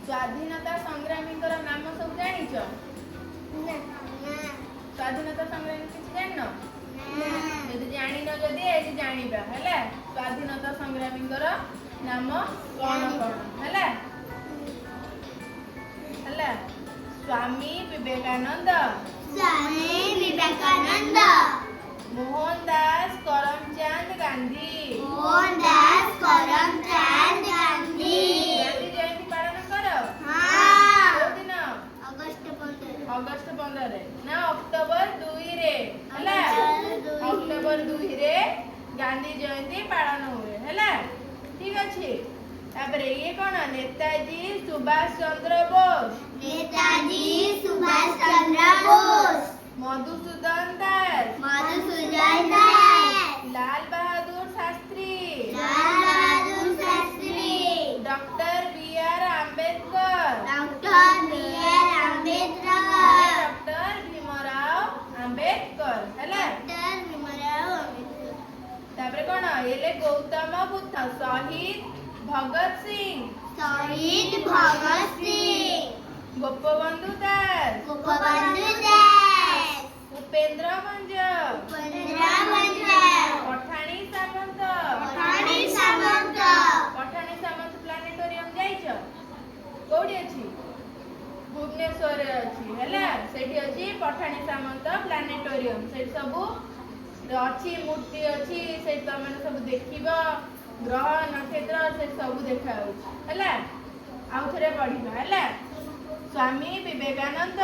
स्वाधीनता संग्रामीଙ୍କର नाम सब जानिଛ? स्वाधीनता संग्रामी किछ जानिनो? ଯଦି ଜାଣିନ ଯଦି ଏଠି ଜାଣିବା ହେଲା। ସ୍ୱାଧୀନତା ସଂଗ୍ରାମୀଙ୍କର ନାମ କଣ କଣ ହେଲା? ହେଲା स्वामी विवेकानंद, मोहनदास करमचंद गांधी, गांधी जयंती पालन कर अगस्त 15 ना अक्टोबर 2 रे ହେଲା अक्टोबर 2 रे गांधी जयंती पालन हुए ହେଲା। ठीक अछि। तापरे ये कोन? Netaji Subhash Chandra Bose, Madhusudan Das, Lal Bahadur Shastri, doctor B R Ambedkar, doctor Bhimrao Ambedkar ହେଲା। तापरे कोन? एले गौतम बुद्ध, शहीद भगत सिंह, गोपबंधु दास, उपेंद्र भंज, पठाणी सामंत, पठाणी सामंत प्लानेटोरियम जाइछ? कोठी अछि? भुवनेश्वर रे अछि हैला। सेठी अछि पठाणी सामंत प्लानेटोरियम। सेठी सब अछि मूर्ति अछि। सेठी तमे सब देखिबो ग्रह नक्षत्र से सब देखा हैला। आउ थरे पढिबा हैला। स्वामी विवेकानंद,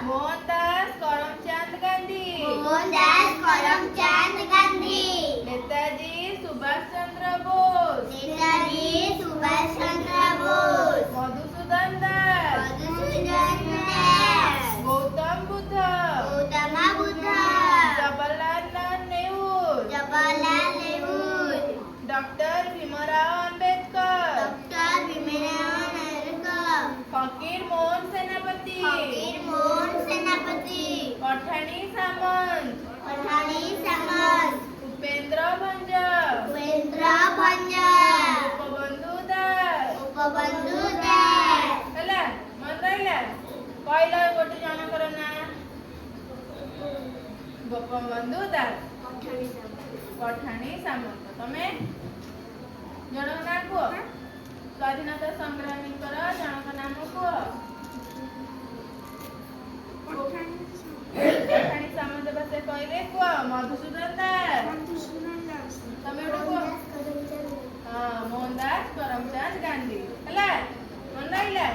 मोहनदास करमचंद गांधी, नेताजी सुभाष चंद्र बोस, मधुसूदन दास, गौतम बुद्ध, जवाहरलाल नेहरू, डॉक्टर भीमराव आंबेडकर, फकीर मोहन सेनापति, पठाणी सामंत, उपेंद्र भंज, गोपबंधु दास हैला। मन रहिला? पहिला गोटे जनकर ना गोपबंधु दास, पठाणी सामंत। तमे जनक ना कुह? स्वाधीनता संग्रामी जनक नाम कुह? पठाणी सामंत बसे कहले कुह? मधुसूदन दास, तमे कुह? मोहनदास करमचंद गांधी हैला। मन रहिला?